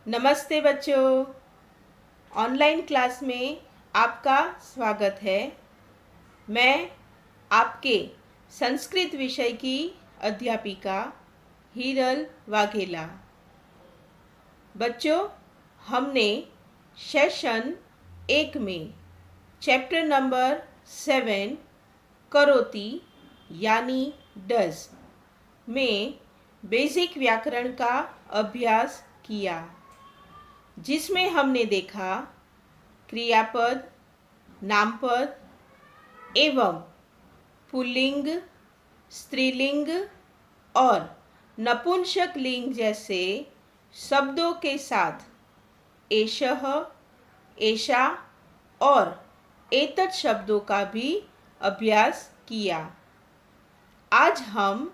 नमस्ते बच्चों। Online class में आपका स्वागत है। मैं आपके संस्कृत विषय की अध्यापिका हीरल वाघेला। बच्चों, हमने सेशन 1 में चैप्टर नंबर 7 करोति यानी डज में बेसिक व्याकरण का अभ्यास किया, जिसमें हमने देखा क्रियापद, नामपद एवं पुल्लिंग, स्त्रीलिंग और नपुंसक लिंग जैसे शब्दों के साथ एषः, एषा और एतत् शब्दों का भी अभ्यास किया। आज हम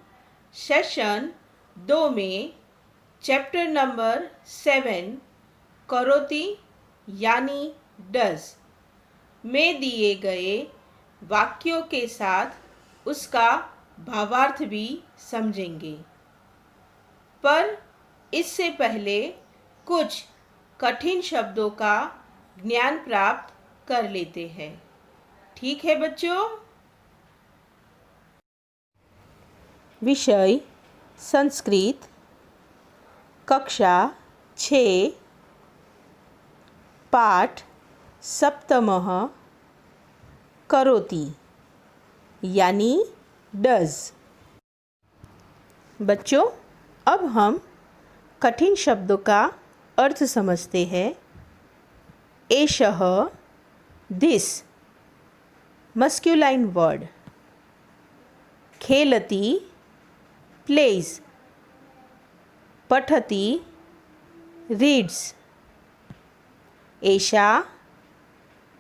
सेशन 2 में चैप्टर नंबर 7 करोति यानी डज में दिए गए वाक्यों के साथ उसका भावार्थ भी समझेंगे। पर इससे पहले कुछ कठिन शब्दों का ज्ञान प्राप्त कर लेते हैं। ठीक है बच्चों? विषय संस्कृत, कक्षा 6, पाठ 7 करोति यानी डज। बच्चों, अब हम कठिन शब्दों का अर्थ समझते हैं। एषः, दिस, मस्क्यूलाइन वर्ड। खेलति, प्लेज। पठति, रीड्स। एषा,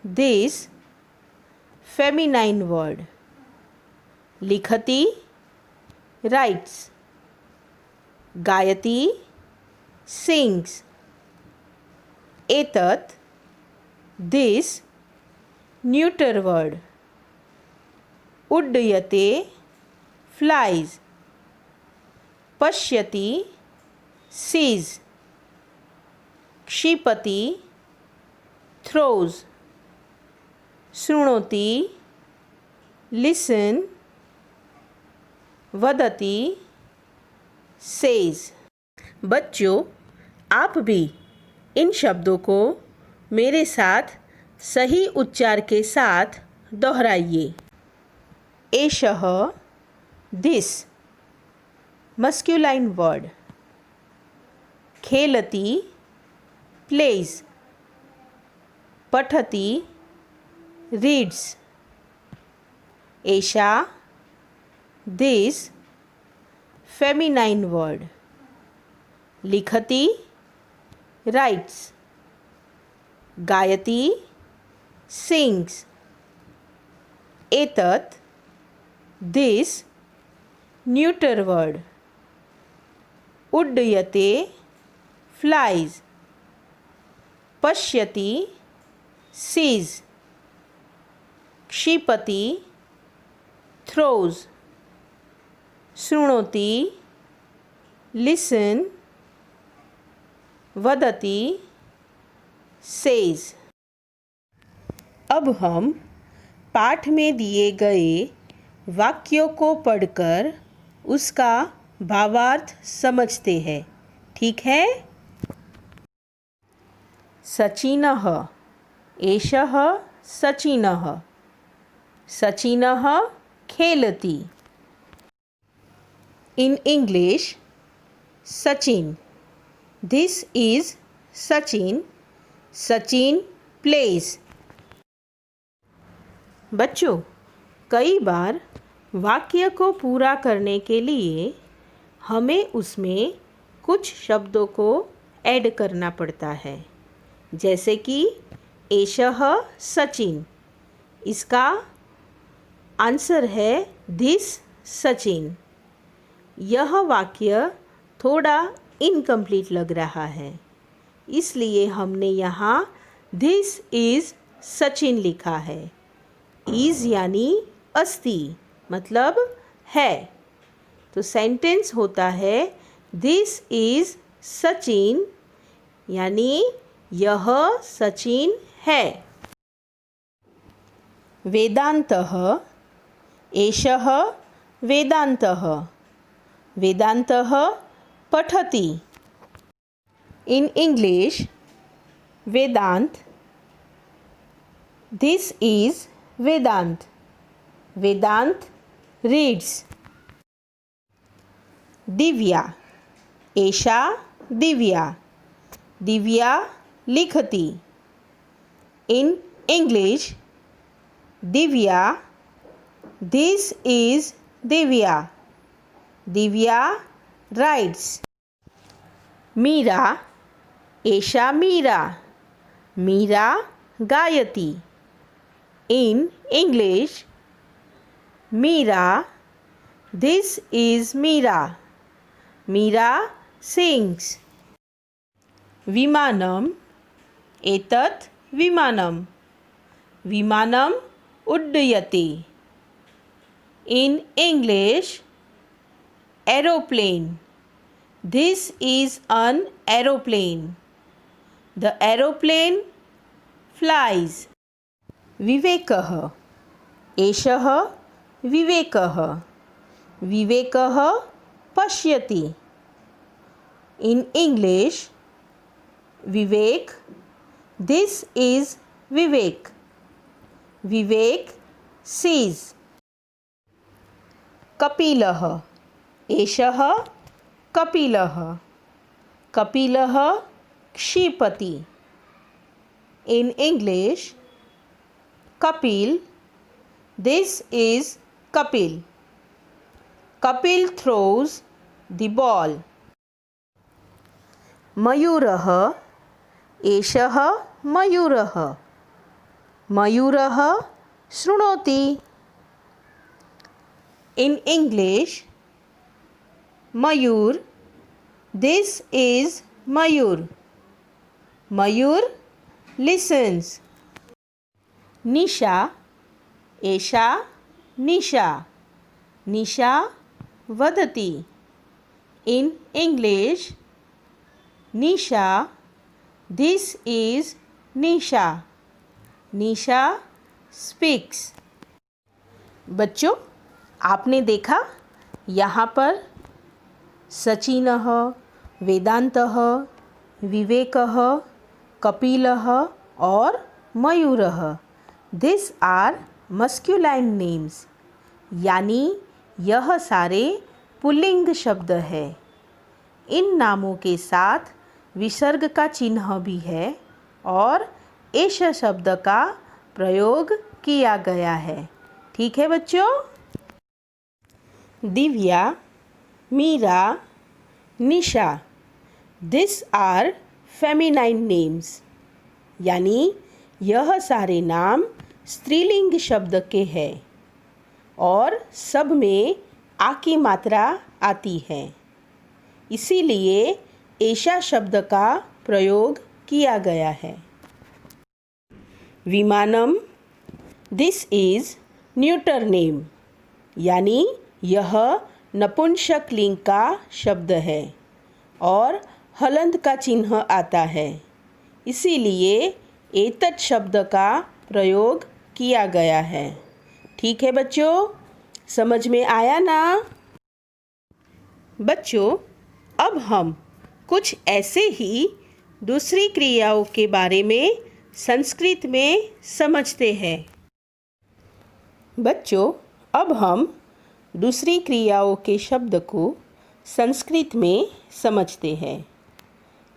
दिस, फेमिनाइन वर्ड। लिखति, राइट्स। गायति, सिंग्स। एतत्, दिस, न्यूटर वर्ड। उड्डयते, फ्लाइज। पश्यति, सीज। क्षिपति, थ्रोज। शृणोति, लिसन। वदति, सेज। बच्चों, आप भी इन शब्दों को मेरे साथ सही उच्चार के साथ दोहराइए। एषः, दिस, मस्क्यूलाइन वर्ड। खेलति, प्लेज। पठति, रीड्स। एषा, दिस, फेमिनाइन वर्ड। लिखति, राइट्स। गायति, सिंग्स। एतत्, दिस, न्यूटर वर्ड। उड्डयते, फ्लाइज। पश्यति, सीज। क्षिपति, थ्रोज। शृणोति, लिसन। वदति, सेज। अब हम पाठ में दिए गए वाक्यों को पढ़कर उसका भावार्थ समझते हैं। ठीक है? सचिनः, एषः सचिनः। सचिनः खेलति। In English, Sachin. This is Sachin. Sachin plays. बच्चों, कई बार वाक्य को पूरा करने के लिए हमें उसमें कुछ शब्दों को ऐड करना पड़ता है, जैसे कि एषः सचिन। इसका आंसर है दिस सचिन। यह वाक्य थोड़ा इनकम्प्लीट लग रहा है, इसलिए हमने यहाँ दिस इज़ सचिन लिखा है। इज़ यानी अस्ति, मतलब है। तो सेंटेंस होता है दिस इज़ सचिन यानी यह सचिन है। वेदान्तः एषः वेदान्तः वेदान्तः पठति। In English, Vedant. This is Vedant. Vedant reads. Divya एषा दिव्या दिव्या लिखति। In English, Divya this is Divya Divya writes. Meera एषा मीरा मीरा गायति। In English, Meera this is Meera Meera sings. विमानम एतत् विमानम विमानम उड्डयति। In English, aeroplane this is an aeroplane the aeroplane flies. विवेकः एषः विवेकः विवेकः पश्यति। In English, Vivek this is Vivek Vivek sees. कपिलः एषः कपिलः कपिलः क्षिपति। In English, Kapil this is Kapil Kapil throws the ball. मयूरः एषः मयूरः मयूरः शृणोति। In English, Mayur this is Mayur Mayur listens. निशा एषा निशा निशा वदति। In English, Nisha this is Nisha Nisha speaks. बच्चों, आपने देखा यहाँ पर सचिनः वेदान्तः विवेकः कपिलः और मयूरः दिस आर मस्क्यूलाइन नेम्स यानी यह सारे पुल्लिंग शब्द है। इन नामों के साथ विसर्ग का चिन्ह भी है और एष शब्द का प्रयोग किया गया है। ठीक है बच्चों। दिव्या मीरा निशा दिस आर फेमिनाइन नेम्स यानी यह सारे नाम स्त्रीलिंग शब्द के हैं और सब में आ की मात्रा आती है, इसीलिए ऐसा शब्द का प्रयोग किया गया है। विमानम दिस इज न्यूटर नेम यानी यह नपुंसक लिंग का शब्द है और हलंत का चिन्ह आता है, इसीलिए एतत् शब्द का प्रयोग किया गया है। ठीक है बच्चों, समझ में आया ना? बच्चों, अब हम कुछ ऐसे ही दूसरी क्रियाओं के बारे में संस्कृत में समझते हैं। बच्चों, अब हम दूसरी क्रियाओं के शब्द को संस्कृत में समझते हैं।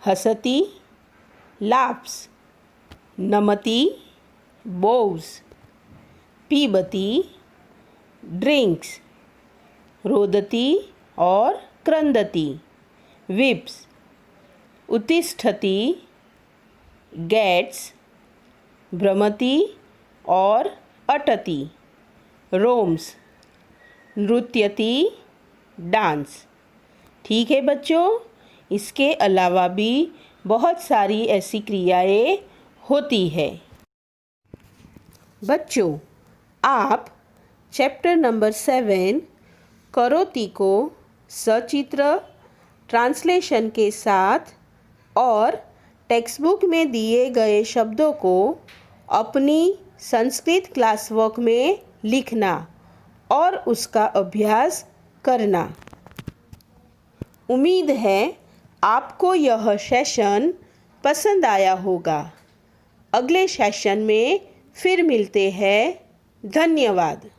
हसती laughs, नमति bows, पीबती ड्रिंक्स, रोदती और क्रंदती विप्स, उत्तिष्ठति गेट्स, भ्रमति और अटति रोम्स, नृत्यति डांस। ठीक है बच्चों, इसके अलावा भी बहुत सारी ऐसी क्रियाएं होती है। बच्चों, आप चैप्टर नंबर 7 करोति को सचित्र ट्रांसलेशन के साथ और टेक्स्ट बुक में दिए गए शब्दों को अपनी संस्कृत क्लास वर्क में लिखना और उसका अभ्यास करना। उम्मीद है आपको यह सेशन पसंद आया होगा। अगले सेशन में फिर मिलते हैं। धन्यवाद।